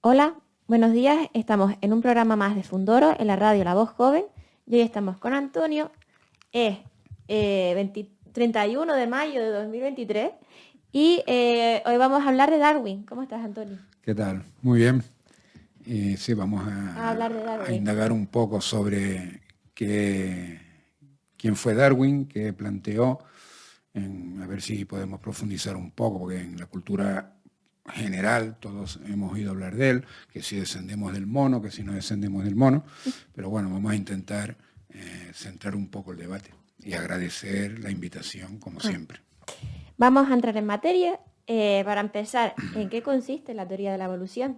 Hola, buenos días. Estamos en un programa más de Fundoro, en la radio La Voz Joven. Y hoy estamos con Antonio. Es 31 de mayo de 2023. Y hoy vamos a hablar de Darwin. ¿Cómo estás, Antonio? ¿Qué tal? Muy bien. Sí, vamos A hablar de a Darwin. indagar un poco sobre quién fue Darwin, qué planteó, a ver si podemos profundizar un poco, porque en la cultura general todos hemos oído hablar de él, que si descendemos del mono, que si no descendemos del mono, pero bueno, vamos a intentar centrar un poco el debate y agradecer la invitación, como siempre. Vamos a entrar en materia. Para empezar, ¿en qué consiste la teoría de la evolución?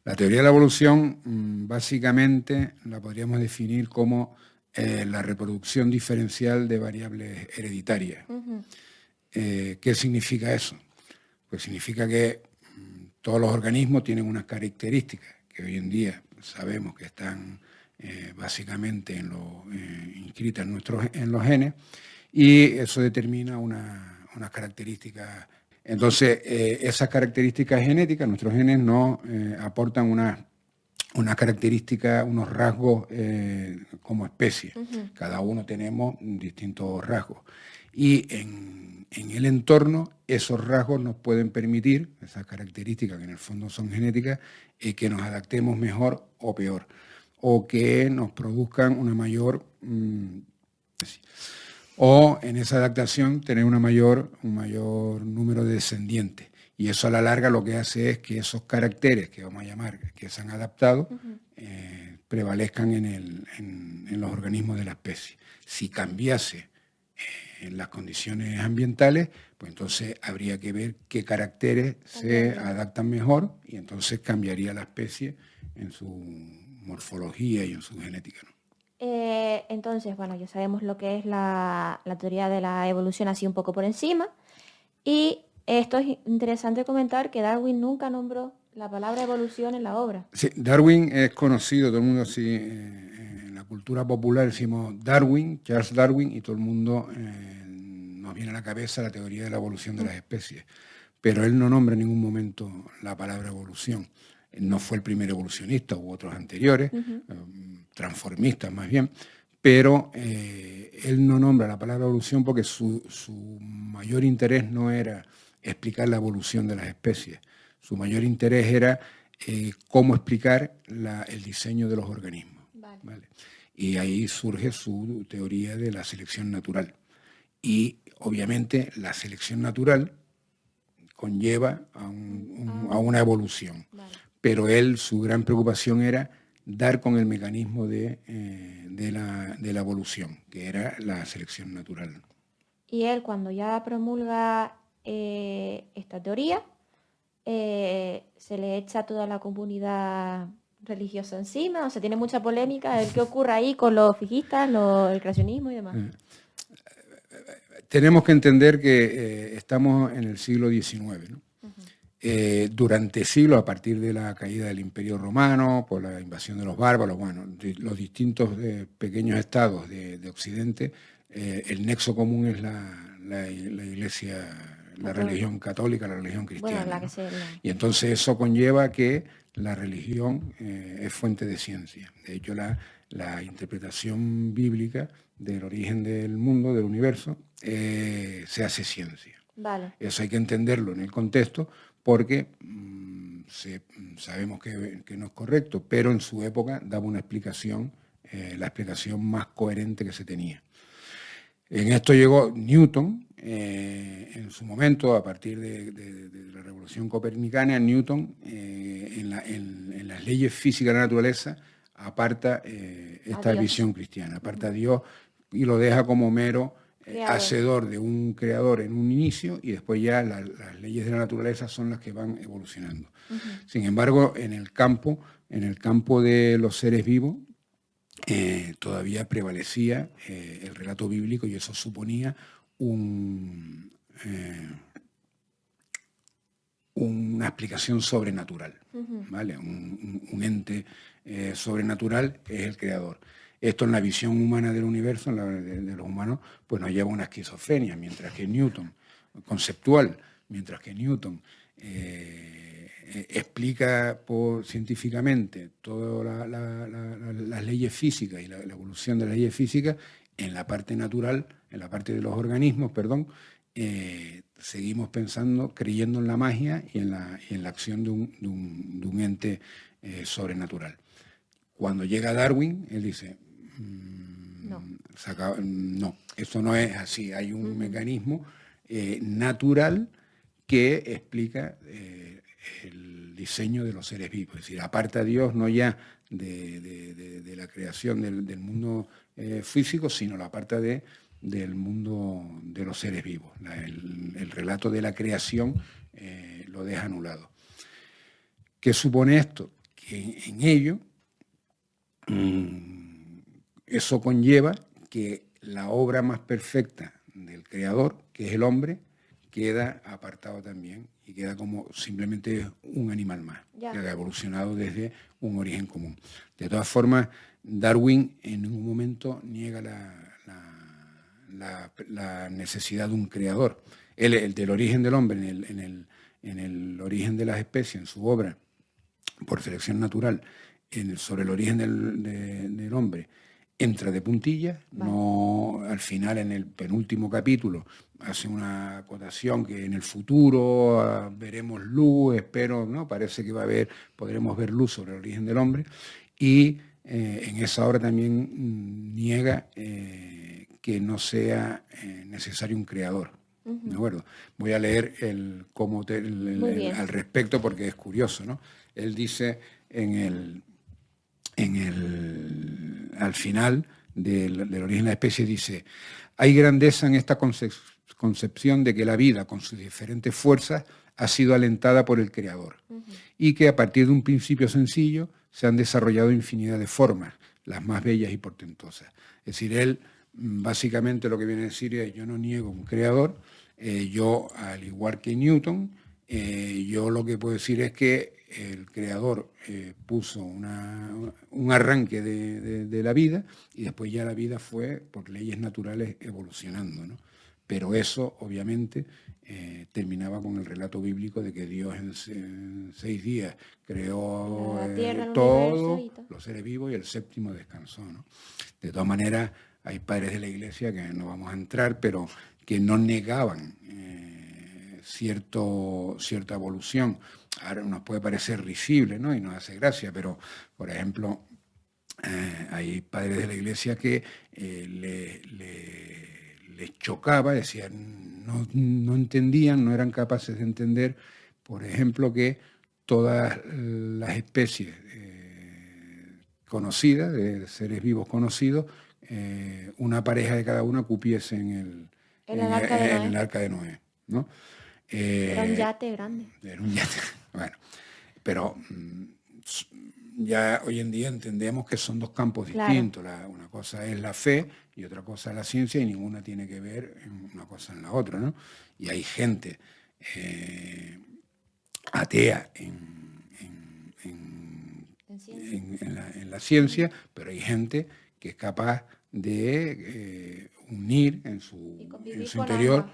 La teoría de la evolución básicamente la podríamos definir como la reproducción diferencial de variables hereditarias. ¿Qué significa eso? Pues significa que todos los organismos tienen unas características que hoy en día sabemos que están básicamente inscritas en los genes, y eso determina unas características. Entonces, esas características genéticas, nuestros genes nos aportan unas características, unos rasgos como especie. Cada uno tenemos distintos rasgos. Y en el entorno, esos rasgos nos pueden permitir, esas características que en el fondo son genéticas, que nos adaptemos mejor o peor, o que nos produzcan una mayor... o en esa adaptación tener un mayor número de descendientes. Y eso a la larga lo que hace es que esos caracteres que vamos a llamar que se han adaptado prevalezcan en los organismos de la especie. Si cambiase en las condiciones ambientales, pues entonces habría que ver qué caracteres se adaptan mejor, y entonces cambiaría la especie en su morfología y en su genética, ¿no? Entonces, bueno, ya sabemos lo que es la teoría de la evolución así un poco por encima. Y esto es interesante comentar que Darwin nunca nombró la palabra evolución en la obra. Sí, Darwin es conocido, todo el mundo así, en la cultura popular decimos Darwin, Charles Darwin, y todo el mundo nos viene a la cabeza la teoría de la evolución de las especies. Pero él no nombra en ningún momento la palabra evolución. Él no fue el primer evolucionista, hubo otros anteriores, transformistas más bien, pero él no nombra la palabra evolución porque su mayor interés no era explicar la evolución de las especies. Su mayor interés era cómo explicar el diseño de los organismos. ¿Vale? Y ahí surge su teoría de la selección natural. Y obviamente la selección natural conlleva a una evolución. Vale. Pero su gran preocupación era dar con el mecanismo de la evolución, que era la selección natural. Y él, cuando ya promulga esta teoría, se le echa a toda la comunidad religiosa encima, o sea, tiene mucha polémica. ¿Qué ocurre ahí con los fijístas, el creacionismo y demás? Tenemos que entender que estamos en el siglo XIX, ¿no? Durante siglos, a partir de la caída del Imperio Romano, por la invasión de los bárbaros, bueno, los distintos pequeños estados de Occidente, el nexo común es la Iglesia, la religión católica, la religión cristiana. Bueno, ¿no? Y entonces eso conlleva que la religión es fuente de ciencia. De hecho, la interpretación bíblica del origen del mundo, del universo, se hace ciencia. Vale. Eso hay que entenderlo en el contexto, porque sabemos que no es correcto, pero en su época daba una explicación, la explicación más coherente que se tenía. En esto llegó Newton, en su momento, a partir de la revolución copernicana. Newton, en las leyes físicas de la naturaleza, aparta esta visión cristiana, aparta a Dios y lo deja como mero hacedor de un creador en un inicio, y después ya las leyes de la naturaleza son las que van evolucionando. Sin embargo, en el campo de los seres vivos, todavía prevalecía el relato bíblico, y eso suponía una explicación sobrenatural, ¿vale? Un ente sobrenatural es el creador. Esto en la visión humana del universo, de los humanos, pues nos lleva a una esquizofrenia, mientras que Newton explica científicamente todas las leyes físicas y la evolución de las leyes físicas, en la parte natural, en la parte de los organismos, perdón, seguimos pensando, creyendo en la magia y en la acción de un ente sobrenatural. Cuando llega Darwin, él dice, no, esto no es así, hay un mecanismo natural que explica el diseño de los seres vivos. Es decir, aparta a Dios no ya de la creación del mundo físico, sino la aparta del mundo de los seres vivos. El relato de la creación lo deja anulado. ¿Qué supone esto? Que en ello eso conlleva que la obra más perfecta del creador, que es el hombre, queda apartado también y queda como simplemente un animal más, que ha evolucionado desde un origen común. De todas formas, Darwin en ningún momento niega la necesidad de un creador. El del origen del hombre, en el origen de las especies, en su obra, por selección natural, sobre el origen del hombre, entra de puntillas, no, al final en el penúltimo capítulo hace una acotación que en el futuro veremos luz, espero, ¿no? Parece que podremos ver luz sobre el origen del hombre, y en esa obra también niega que no sea necesario un creador. ¿De acuerdo? Voy a leer al respecto porque es curioso, ¿no? Él dice al final del origen de la especie, dice: hay grandeza en esta concepción de que la vida, con sus diferentes fuerzas, ha sido alentada por el Creador, y que a partir de un principio sencillo se han desarrollado infinidad de formas, las más bellas y portentosas. Es decir, él básicamente lo que viene a decir es: yo no niego un creador, yo, al igual que Newton, yo lo que puedo decir es que el creador puso un arranque de la vida, y después ya la vida fue, por leyes naturales, evolucionando, ¿no? Pero eso, obviamente, terminaba con el relato bíblico de que Dios en 6 días creó la tierra, todo, los seres vivos, y el séptimo descansó, ¿no? De todas maneras, hay padres de la Iglesia, que no vamos a entrar, pero que no negaban cierta evolución. Ahora nos puede parecer risible, ¿no? Y nos hace gracia, pero, por ejemplo, hay padres de la Iglesia que les chocaba, decían, no entendían, no eran capaces de entender, por ejemplo, que todas las especies conocidas, de seres vivos conocidos, una pareja de cada una cupiese en el arca de Noé, ¿no? Era un yate grande. Era un yate, bueno, pero ya hoy en día entendemos que son dos campos distintos. Una cosa es la fe y otra cosa es la ciencia, y ninguna tiene que ver una cosa en la otra, ¿no? Y hay gente atea en la ciencia, pero hay gente que es capaz de unir en su interior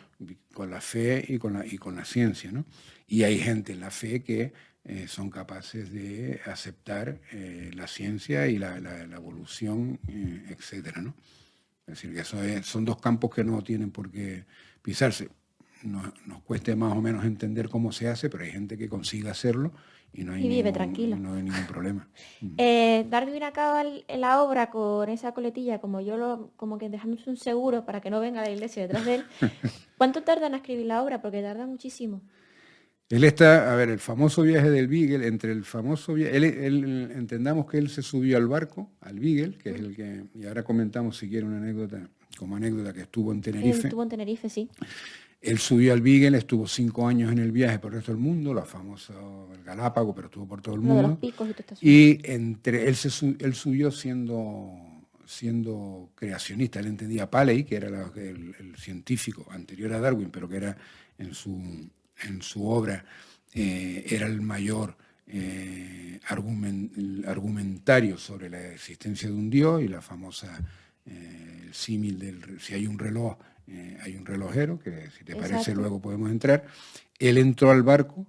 con la fe y con la ciencia, ¿no? Y hay gente en la fe que son capaces de aceptar la ciencia y la evolución, etcétera, ¿no? Es decir, que son dos campos que no tienen por qué pisarse. Nos cueste más o menos entender cómo se hace, pero hay gente que consigue hacerlo y vive tranquilo. No hay ningún problema. Darwin acaba la obra con esa coletilla, como que dejándose un seguro para que no venga la Iglesia detrás de él. ¿Cuánto tardan en escribir la obra? Porque tarda muchísimo. Él está, el famoso viaje del Beagle, él entendamos que él se subió al barco, al Beagle, que es el que, y ahora comentamos si quiere una anécdota, que estuvo en Tenerife. Estuvo en Tenerife, sí. Él subió al Beagle, estuvo 5 años en el viaje por el resto del mundo, la famosa el Galápago, pero estuvo por todo el mundo. De los picos y todo esto. Y él subió siendo creacionista. Él entendía a Paley, que era el científico anterior a Darwin, pero que era en su obra era el mayor argumentario sobre la existencia de un Dios, y la famosa el símil si hay un reloj, hay un relojero, que si te parece luego podemos entrar. Él entró al barco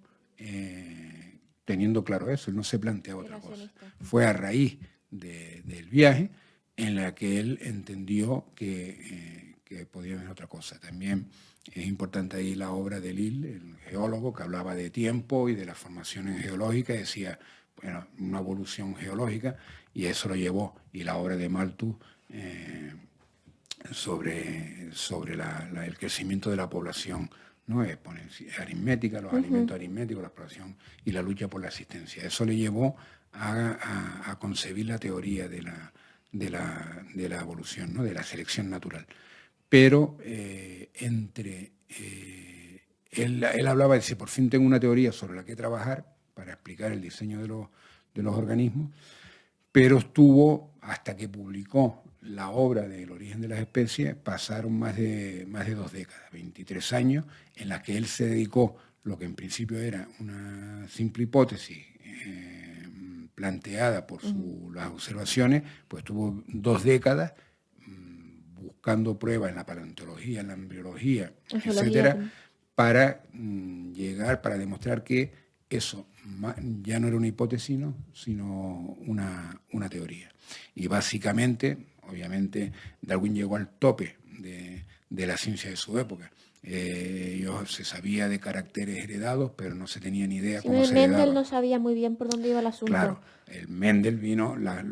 teniendo claro eso, él no se planteaba otra cosa. Creacionista. Fue a raíz del viaje en la que él entendió que podía haber otra cosa. También es importante ahí la obra de Lille, el geólogo, que hablaba de tiempo y de las formaciones geológicas, decía, bueno, una evolución geológica, y eso lo llevó, y la obra de Malthus sobre el crecimiento de la población, ¿no? Aritmética, los alimentos aritméticos, la población y la lucha por la existencia. Eso le llevó a concebir la teoría de la evolución, ¿no? De la selección natural. Pero él hablaba de si por fin tengo una teoría sobre la que trabajar para explicar el diseño de los organismos, pero estuvo, hasta que publicó la obra del origen de las especies, pasaron más de 2 décadas, 23 años, en las que él se dedicó lo que en principio era una simple hipótesis planteada por las observaciones, pues tuvo 2 décadas buscando pruebas en la paleontología, en la embriología, etcétera, para demostrar que eso ya no era una hipótesis, sino una teoría. Y básicamente, obviamente, Darwin llegó al tope de la ciencia de su época. Se sabía de caracteres heredados, pero no se tenía ni idea cómo se heredaban. Mendel no sabía muy bien por dónde iba el asunto. Claro, el Mendel vino, las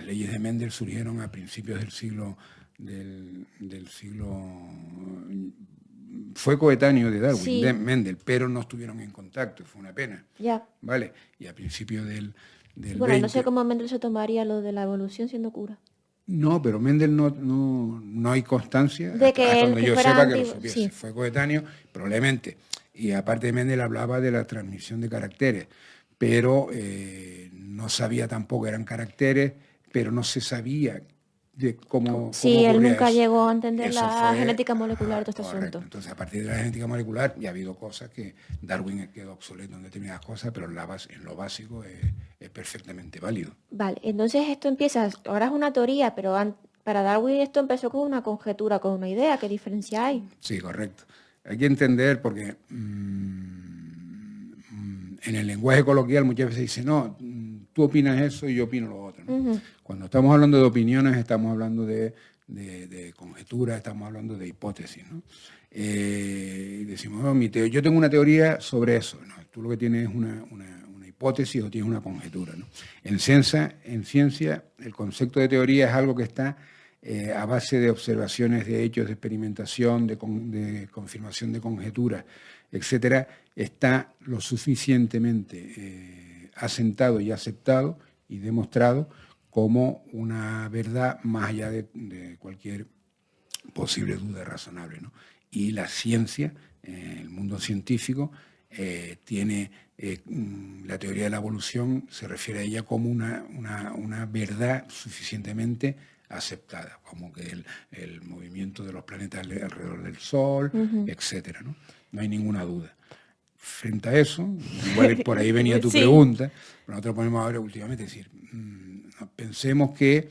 leyes de Mendel surgieron a principios del siglo fue coetáneo de Darwin, sí, de Mendel, pero no estuvieron en contacto, fue una pena. Ya. ¿Vale? Y a principios del bueno, 20, no sé cómo Mendel se tomaría lo de la evolución siendo cura. No, pero Mendel no hay constancia de que hasta él donde yo fuera sepa que lo antiguo, supiese. sí. Fue coetáneo, probablemente. Y aparte de Mendel hablaba de la transmisión de caracteres, pero no sabía tampoco, eran caracteres, pero no se sabía de cómo Sí, él ocurría nunca eso. llegó a entender Eso la fue- genética molecular de todo este correcto. asunto. Entonces, a partir de la genética molecular ya ha habido cosas que Darwin quedó obsoleto en determinadas cosas, pero en lo básico es perfectamente válido. Vale, entonces esto empieza, ahora es una teoría, pero para Darwin esto empezó con una conjetura, con una idea. ¿Qué diferencia hay? Sí, correcto. Hay que entender porque en el lenguaje coloquial muchas veces dice, no, tú opinas eso y yo opino lo otro, ¿no? Cuando estamos hablando de opiniones, estamos hablando de conjeturas, estamos hablando de hipótesis, ¿no? Y decimos, yo tengo una teoría sobre eso, ¿no? Tú lo que tienes es una hipótesis o tienes una conjetura, ¿no? En ciencia, el concepto de teoría es algo que está a base de observaciones de hechos, de experimentación, de confirmación de conjeturas, etcétera, está lo suficientemente asentado y aceptado y demostrado como una verdad más allá de cualquier posible duda razonable, ¿no? Y la ciencia, el mundo científico, tiene la teoría de la evolución, se refiere a ella como una verdad suficientemente aceptada, como que el movimiento de los planetas alrededor del Sol, etcétera, ¿no? No hay ninguna duda. Frente a eso, igual por ahí venía tu pregunta, pero nosotros ponemos ahora últimamente, es decir, pensemos que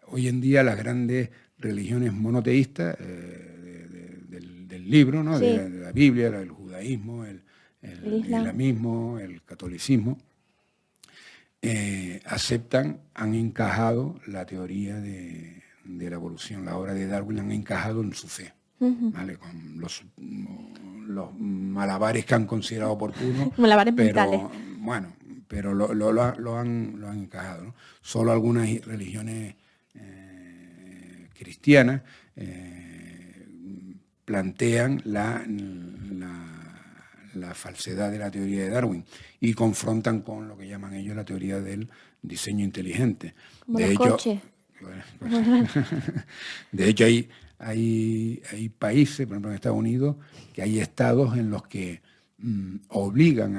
hoy en día las grandes religiones monoteístas del libro, ¿no? Sí. de la Biblia, el judaísmo, el islamismo, el catolicismo, han encajado la teoría de la evolución, la obra de Darwin, la han encajado en su fe, ¿vale? Con los malabares que han considerado oportunos. Malabares mentales. Bueno, pero lo han encajado, ¿no? Solo algunas religiones cristianas plantean la falsedad de la teoría de Darwin y confrontan con lo que llaman ellos la teoría del diseño inteligente. Como los coches. De hecho, hay países, por ejemplo en Estados Unidos, que hay estados en los que obligan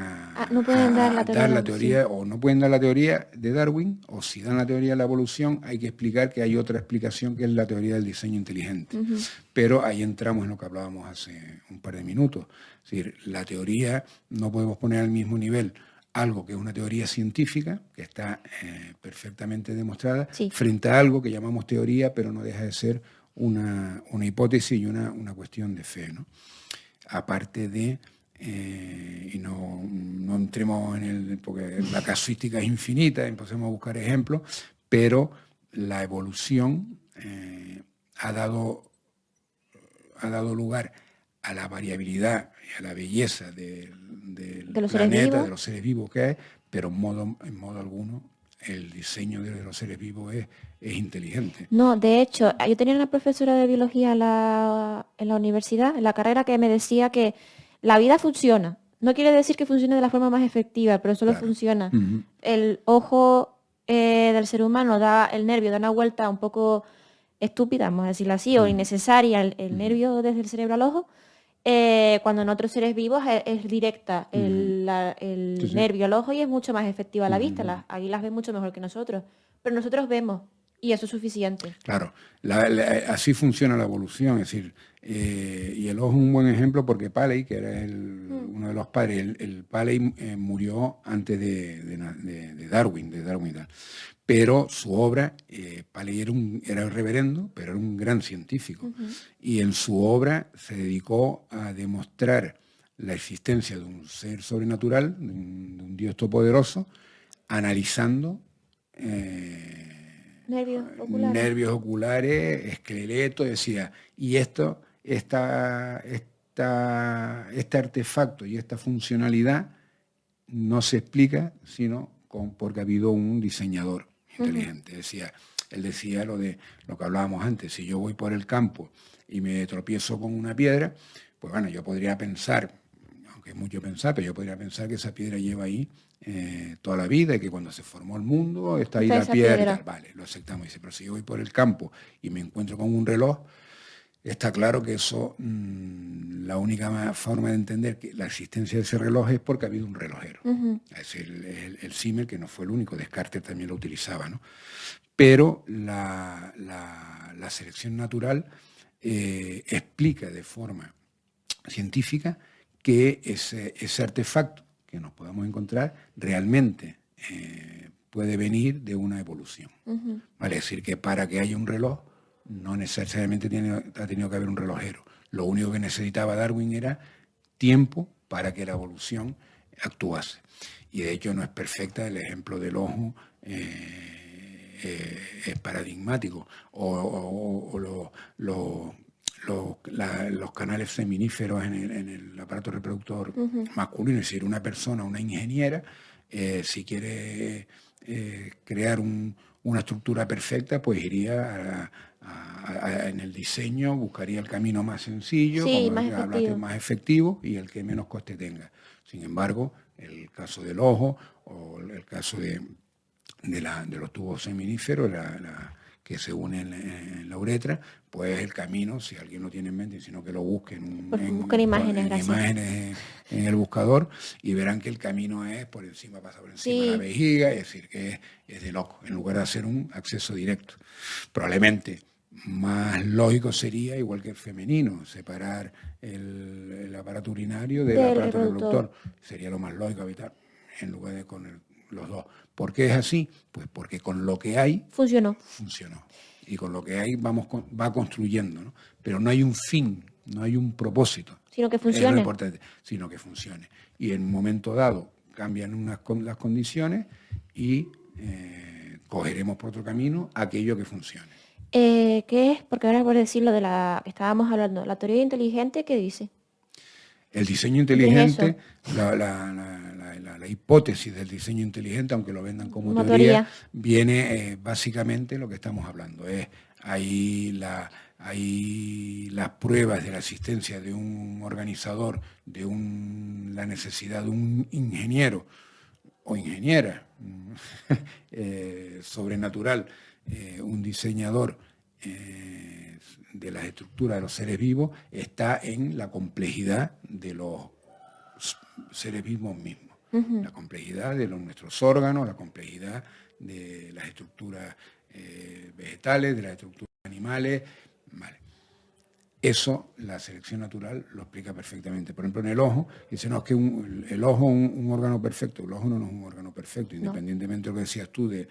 no pueden dar la teoría, o no pueden dar la teoría de Darwin, o si dan la teoría de la evolución, hay que explicar que hay otra explicación que es la teoría del diseño inteligente. Pero ahí entramos en lo que hablábamos hace un par de minutos. Es decir, la teoría no podemos poner al mismo nivel algo que es una teoría científica, que está perfectamente demostrada, frente a algo que llamamos teoría, pero no deja de ser una hipótesis y una cuestión de fe, ¿no? Aparte de y no entremos porque la casuística es infinita, empecemos a buscar ejemplos, pero la evolución ha dado lugar a la variabilidad y a la belleza del los planeta, de los seres vivos que es, pero en modo alguno el diseño de los seres vivos es inteligente. No, de hecho, yo tenía una profesora de biología en la universidad, en la carrera, que me decía que la vida funciona. No quiere decir que funcione de la forma más efectiva, pero solo funciona. El ojo del ser humano el nervio da una vuelta un poco estúpida, vamos a decirlo así, o innecesaria, el nervio desde el cerebro al ojo, cuando en otros seres vivos es directa el nervio al ojo y es mucho más efectiva la vista. Las águilas ven mucho mejor que nosotros, pero nosotros vemos y eso es suficiente. Claro, así funciona la evolución, es decir, y el ojo es un buen ejemplo porque Paley, que era uno de los padres, el Paley murió antes de Darwin, pero su obra, Paley era un reverendo, pero era un gran científico, y en su obra se dedicó a demostrar la existencia de un ser sobrenatural, de un Dios todopoderoso, analizando nervios oculares, esqueleto, decía, y este artefacto y esta funcionalidad no se explica sino porque ha habido un diseñador inteligente. Él decía lo que hablábamos antes, si yo voy por el campo y me tropiezo con una piedra, pues bueno, yo podría pensar, aunque es mucho pensar, pero yo podría pensar que esa piedra lleva ahí toda la vida y que cuando se formó el mundo está ahí la piedra y tal. Vale, lo aceptamos. Dice, pero si yo voy por el campo y me encuentro con un reloj, está claro que eso, la única forma de entender que la existencia de ese reloj es porque ha habido un relojero. Es el símil, que no fue el único, Descartes también lo utilizaba, ¿no? Pero la selección natural explica de forma científica que ese artefacto que nos podemos encontrar realmente puede venir de una evolución. ¿Vale? Es decir, que para que haya un reloj no necesariamente ha tenido que haber un relojero. Lo único que necesitaba Darwin era tiempo para que la evolución actuase. Y de hecho no es perfecta, el ejemplo del ojo es paradigmático. Los canales seminíferos en el aparato reproductor masculino, es decir, una persona, una ingeniera, si quiere crear una estructura perfecta, pues iría en el diseño, buscaría el camino más sencillo, sí, más efectivo y el que menos coste tenga. Sin embargo, el caso del ojo o el caso de los tubos seminíferos, que se unen en la uretra, pues el camino, si alguien lo tiene en mente, sino que lo busquen busquen imágenes en el buscador y verán que el camino pasa por encima de la vejiga, es decir, que es de loco, en lugar de hacer un acceso directo. Probablemente más lógico sería, igual que el femenino, separar el aparato urinario del aparato reproductor. Sería lo más lógico habitar, en lugar de con los dos. ¿Por qué es así? Pues porque con lo que hay funcionó. Y con lo que hay va construyendo, ¿no? Pero no hay un fin, no hay un propósito. Sino que funcione. Es lo importante, sino que funcione. Y en un momento dado cambian las condiciones y cogeremos por otro camino aquello que funcione. ¿Qué es? Porque ahora por decirlo de la que estábamos hablando, la teoría inteligente, ¿qué dice? El diseño inteligente, la hipótesis del diseño inteligente, aunque lo vendan como teoría, viene básicamente lo que estamos hablando. Hay las pruebas de la existencia de un organizador, la necesidad de un ingeniero o ingeniera sobrenatural, un diseñador de las estructuras de los seres vivos, está en la complejidad de los seres vivos mismos. La complejidad de nuestros órganos, la complejidad de las estructuras vegetales, de las estructuras animales. Vale. Eso la selección natural lo explica perfectamente. Por ejemplo, en el ojo, dice, no, es que el ojo es un órgano perfecto. El ojo no es un órgano perfecto, independientemente de lo que decías tú del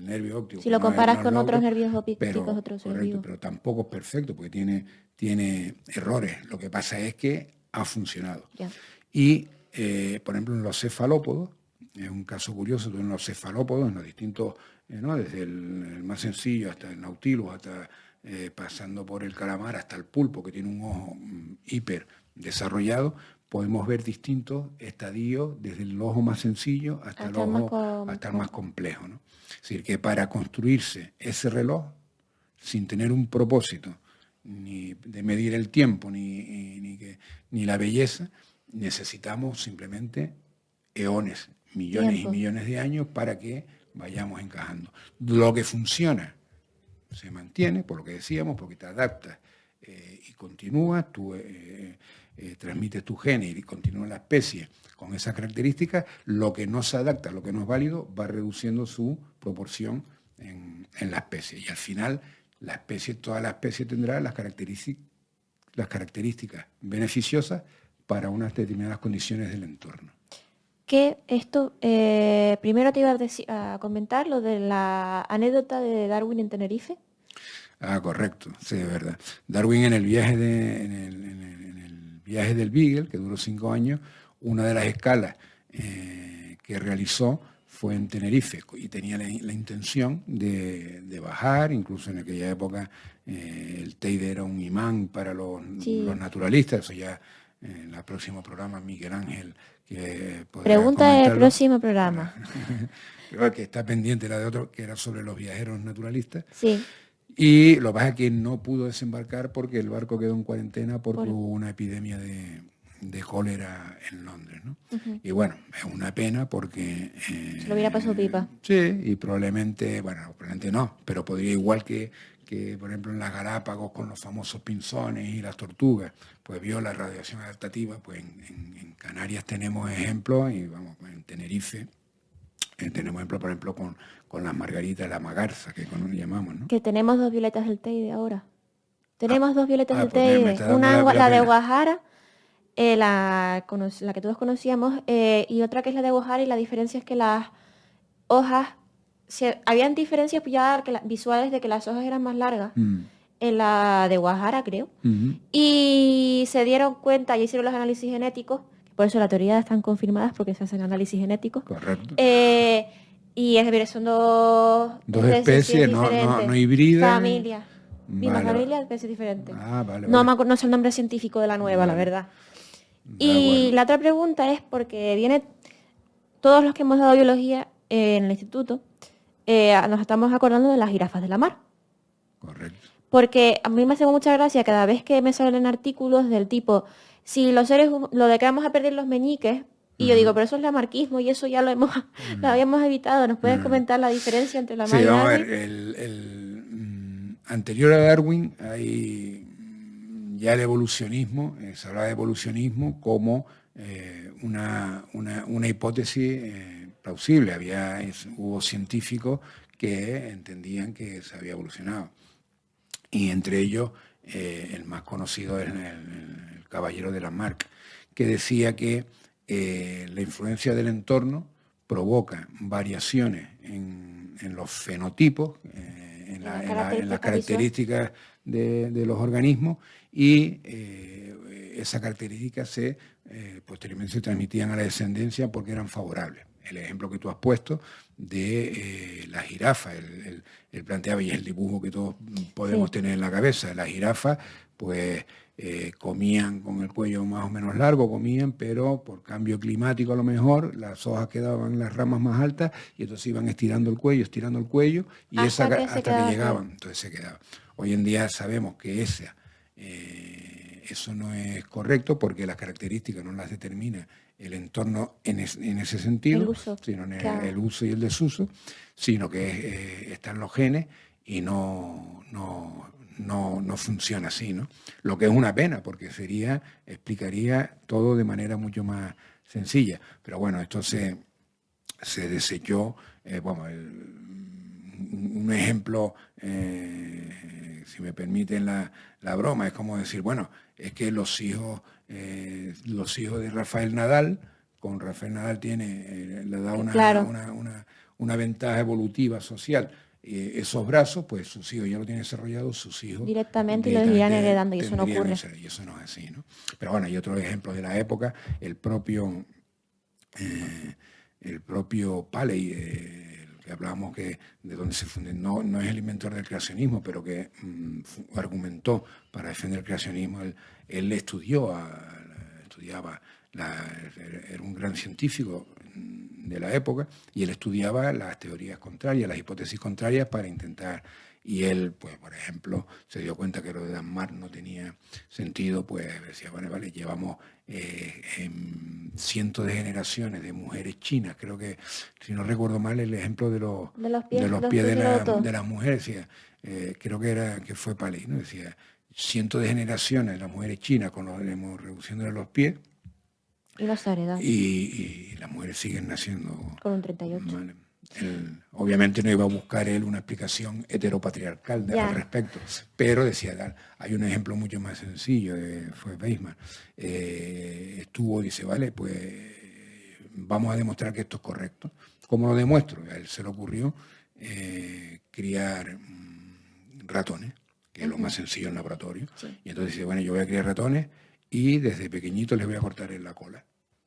nervio óptico. Si lo comparas con otros nervios ópticos, otros seres vivos. Pero tampoco es perfecto, porque tiene errores. Lo que pasa es que ha funcionado. Ya. Y, por ejemplo, en los cefalópodos, es un caso curioso, en los cefalópodos, en los distintos, ¿no? Desde el más sencillo hasta el nautilus, hasta pasando por el calamar, hasta el pulpo, que tiene un ojo hiper desarrollado, podemos ver distintos estadios desde el ojo más sencillo hasta el ojo hasta el más complejo, ¿no? Es decir, que para construirse ese reloj, sin tener un propósito, ni de medir el tiempo, ni la belleza, necesitamos simplemente eones, millones y millones de años para que vayamos encajando. Lo que funciona se mantiene, por lo que decíamos, porque te adaptas y continúas, tú transmites tu genes y continúa la especie con esas características. Lo que no se adapta, lo que no es válido, va reduciendo su proporción en la especie. Y al final, toda la especie tendrá las características beneficiosas para unas determinadas condiciones del entorno. Que esto, primero te iba a comentar lo de la anécdota de Darwin en Tenerife. Ah, correcto, sí, es verdad. Darwin en el viaje viaje del Beagle, que duró 5 años, una de las escalas que realizó fue en Tenerife y tenía la intención de bajar, incluso en aquella época el Teide era un imán para los naturalistas, eso ya en el próximo programa Miguel Ángel que pregunta del próximo programa. Creo que está pendiente la de otro, que era sobre los viajeros naturalistas. Sí. Y lo que pasa es que no pudo desembarcar porque el barco quedó en cuarentena porque hubo una epidemia de cólera en Londres, ¿no? Y bueno, es una pena porque... se lo hubiera pasado pipa. Sí, y probablemente no, pero podría igual que por ejemplo en las Galápagos con los famosos pinzones y las tortugas, pues vio la radiación adaptativa, pues en Canarias tenemos ejemplos, y vamos, en Tenerife tenemos ejemplos, por ejemplo, con las margaritas, la magarza, que llamamos, ¿no? Que tenemos 2 violetas del Teide ahora. Tenemos 2 violetas del pues Teide. Una, la de Guajara, la que todos conocíamos, y otra que es la de Guajara, y la diferencia es que las hojas, habían diferencias ya visuales de que las hojas eran más largas. En la de Guajara, creo. Y se dieron cuenta, y hicieron los análisis genéticos, por eso las teorías están confirmadas porque se hacen análisis genéticos. Correcto. Y son dos especies no híbridas. Familias. Misma familia, especies diferentes. Vale. No sé el nombre científico de la nueva, la verdad. Y la otra pregunta es porque todos los que hemos dado biología en el instituto, nos estamos acordando de las jirafas de la mar. Correcto. Porque a mí me hace mucha gracia cada vez que me salen artículos del tipo, si los seres lo de que vamos a perder los meñiques, y yo digo, pero eso es lamarquismo y eso ya lo habíamos evitado. ¿Nos puedes comentar la diferencia entre la mar y Darwin? Darwin? Sí, vamos a ver, anterior a Darwin hay ya el evolucionismo, se habla de evolucionismo como una hipótesis plausible. Hubo científicos que entendían que se había evolucionado. Y entre ellos, el más conocido es el caballero de Lamarck, que decía que la influencia del entorno provoca variaciones en los fenotipos, en las características de los organismos, y esas características posteriormente se transmitían a la descendencia porque eran favorables. El ejemplo que tú has puesto de la jirafa, él planteaba, y es el dibujo que todos podemos tener en la cabeza, la jirafa, pues comían con el cuello más o menos largo, pero por cambio climático a lo mejor las hojas quedaban en las ramas más altas y entonces iban estirando el cuello, y hasta que llegaban, entonces se quedaba. Hoy en día sabemos que eso no es correcto porque las características no las determina el entorno en ese sentido, sino en el uso y el desuso, sino que están los genes y no funciona así, ¿no? Lo que es una pena, porque explicaría todo de manera mucho más sencilla. Pero bueno, esto se desechó. Un ejemplo, si me permiten la broma, es como decir, bueno, es que los hijos de Rafael Nadal, con Rafael Nadal le da una ventaja evolutiva social esos brazos, pues sus hijos ya lo tienen desarrollado, sus hijos directamente los irán heredando, y eso no ocurre. Y eso no es así, ¿no? Pero bueno, hay otros ejemplos de la época, el propio Paley, el que hablábamos de donde se funde, no es el inventor del creacionismo, pero que argumentó para defender el creacionismo. Él estudiaba, era un gran científico de la época, y él estudiaba las teorías contrarias, las hipótesis contrarias para intentar, y él, pues, por ejemplo, se dio cuenta que lo de Danmar no tenía sentido, pues decía, bueno, vale, llevamos cientos de generaciones de mujeres chinas, creo que, si no recuerdo mal, el ejemplo de los pies de las mujeres, decía, creo que fue Paley, ¿no? Decía, cientos de generaciones de las mujeres chinas con reduciéndole los pies, y no se heredan. Y las mujeres siguen naciendo con un 38. Vale. Obviamente no iba a buscar él una explicación heteropatriarcal al respecto, pero decía, hay un ejemplo mucho más sencillo, fue Weismann. Dice, vale, pues vamos a demostrar que esto es correcto. ¿Cómo lo demuestro? A él se le ocurrió criar ratones, que es lo más sencillo en laboratorio. Sí. Y entonces dice, bueno, yo voy a criar ratones y desde pequeñito les voy a cortar en la cola.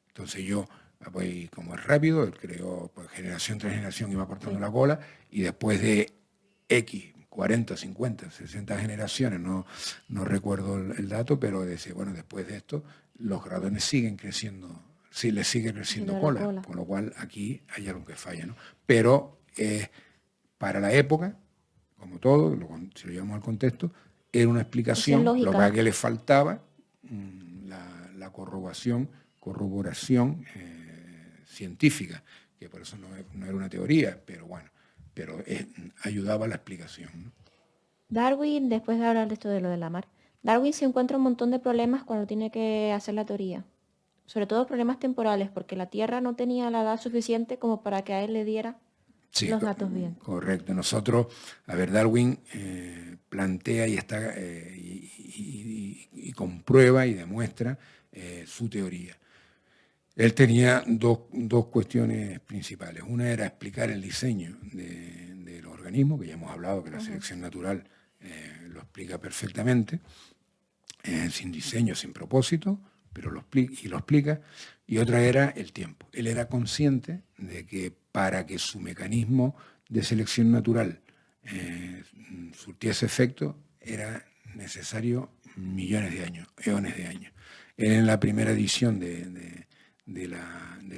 Entonces yo, pues, como es rápido, él creó, pues, generación tras generación iba cortando la cola, y después de X, 40, 50, 60 generaciones, no recuerdo el dato, pero dice, bueno, después de esto, los ratones siguen creciendo, sí, les sigue creciendo cola, con lo cual aquí hay algo que falla, ¿no? Pero para la época, como todo, si lo llevamos al contexto, era una explicación, lo que le faltaba, la corroboración científica, que por eso no era una teoría, pero bueno, ayudaba a la explicación, ¿no? Darwin, después de hablar de esto de lo de Lamarck, Darwin se encuentra un montón de problemas cuando tiene que hacer la teoría, sobre todo problemas temporales, porque la Tierra no tenía la edad suficiente como para que a él le diera los datos bien. Correcto. Nosotros, Darwin plantea y está y comprueba y demuestra su teoría. Él tenía dos cuestiones principales. Una era explicar el diseño del organismo, que ya hemos hablado, que la selección natural lo explica perfectamente, sin diseño, sin propósito, pero lo explica. Y otra era el tiempo. Él era consciente de que para que su mecanismo de selección natural surtiese efecto, era necesario millones de años, eones de años. Él, en la primera edición del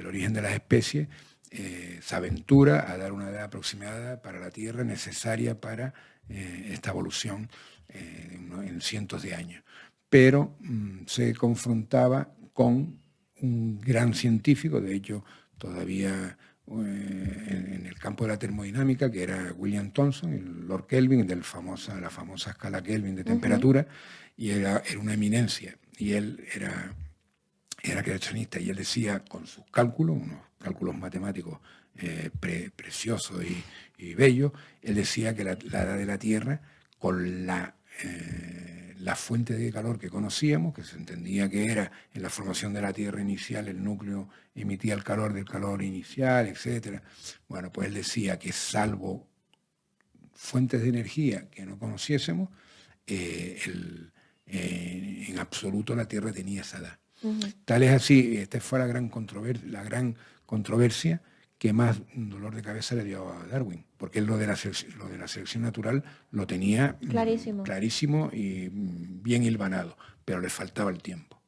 origen de las especies, se aventura a dar una edad aproximada para la Tierra necesaria para esta evolución en cientos de años. Pero se confrontaba con un gran científico, de hecho todavía en el campo de la termodinámica, que era William Thomson, el Lord Kelvin, de la famosa escala Kelvin de temperatura, y era una eminencia, y él era creacionista, y él decía, con sus cálculos, unos cálculos matemáticos preciosos y bellos, él decía que la edad de la Tierra, con la fuente de calor que conocíamos, que se entendía que era en la formación de la Tierra inicial, el núcleo emitía el calor del calor inicial, etc. Bueno, pues él decía que, salvo fuentes de energía que no conociésemos, en absoluto la Tierra tenía esa edad. Tal es así, esta fue la gran controversia que más dolor de cabeza le dio a Darwin, porque él lo de la selección natural lo tenía clarísimo y bien hilvanado, pero le faltaba el tiempo.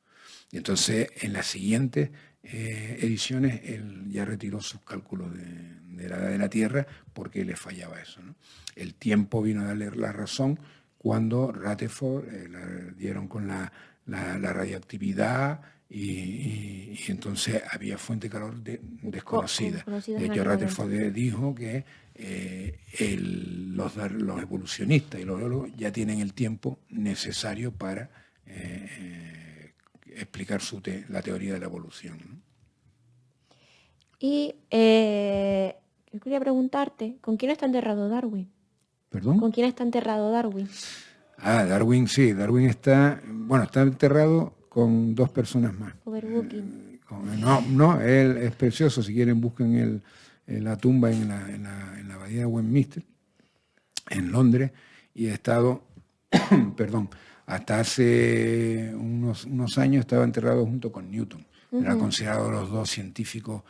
Y entonces, en las siguientes ediciones, él ya retiró sus cálculos de la edad de la Tierra porque le fallaba eso, ¿no? El tiempo vino a darle la razón cuando Rutherford le dieron con la radioactividad, y entonces había fuente de calor desconocida. De hecho, Rutherford dijo que los evolucionistas y los biólogos ya tienen el tiempo necesario para explicar la teoría de la evolución, ¿no? Y yo quería preguntarte, ¿con quién está enterrado Darwin? ¿Perdón? ¿Con quién está enterrado Darwin? Darwin, sí. Darwin está enterrado con dos personas más. Overbooking. No, él es precioso. Si quieren, busquen la tumba en la abadía de Westminster. en Londres y he estado, perdón, hasta hace unos años estaba enterrado junto con Newton. Era considerado los dos científicos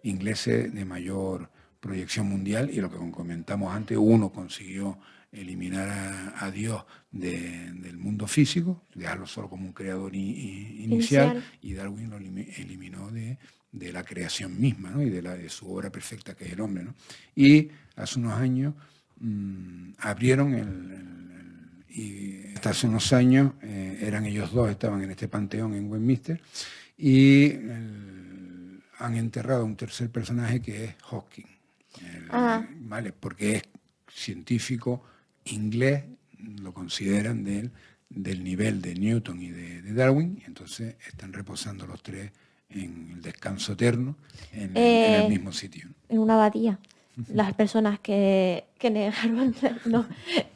ingleses de mayor proyección mundial, y lo que comentamos antes, uno consiguió eliminar a Dios del mundo físico, dejarlo solo como un creador inicial, y Darwin lo eliminó de la creación misma, ¿no? Y de su obra perfecta, que es el hombre, ¿no? Y hace unos años abrieron y hasta hace unos años eran ellos dos, estaban en este panteón en Westminster, y han enterrado a un tercer personaje que es Hawking, ¿vale? Porque es científico inglés, lo consideran del nivel de Newton y de Darwin, y entonces están reposando los tres en el descanso eterno en el mismo sitio. En una abadía. Las personas que negaron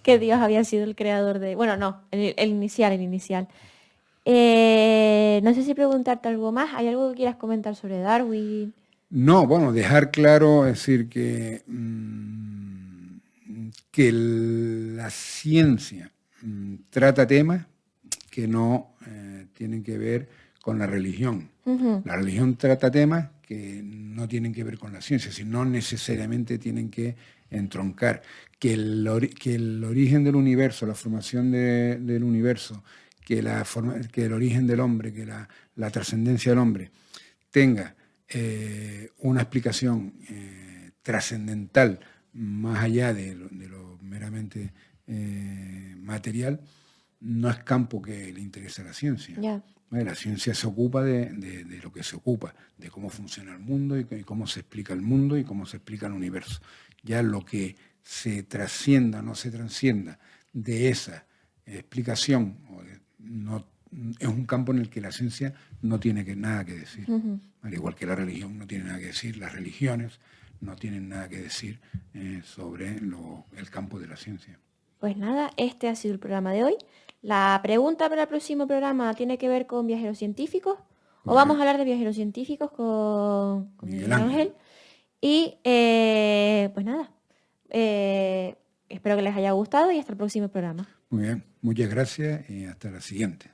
que Dios había sido el creador de... Bueno, no, el inicial. No sé si preguntarte algo más. ¿Hay algo que quieras comentar sobre Darwin? No, bueno, dejar claro, es decir, que la ciencia trata temas que no tienen que ver con la religión. La religión trata temas que no tienen que ver con la ciencia, sino necesariamente tienen que entroncar. Que el origen del universo, la formación del universo, que el origen del hombre, que la trascendencia del hombre tenga una explicación trascendental más allá de lo meramente material, no es campo que le interese a la ciencia. Yeah. La ciencia se ocupa de lo que se ocupa, de cómo funciona el mundo y cómo se explica el mundo y cómo se explica el universo. Ya lo que se trascienda o no se transcienda de esa explicación, no, es un campo en el que la ciencia no tiene nada que decir. Al igual que la religión no tiene nada que decir, las religiones no tienen nada que decir sobre el campo de la ciencia. Pues nada, este ha sido el programa de hoy. La pregunta para el próximo programa tiene que ver con viajeros científicos. O vamos a hablar de viajeros científicos con Miguel Ángel. Y pues nada, espero que les haya gustado y hasta el próximo programa. Muy bien, muchas gracias y hasta la siguiente.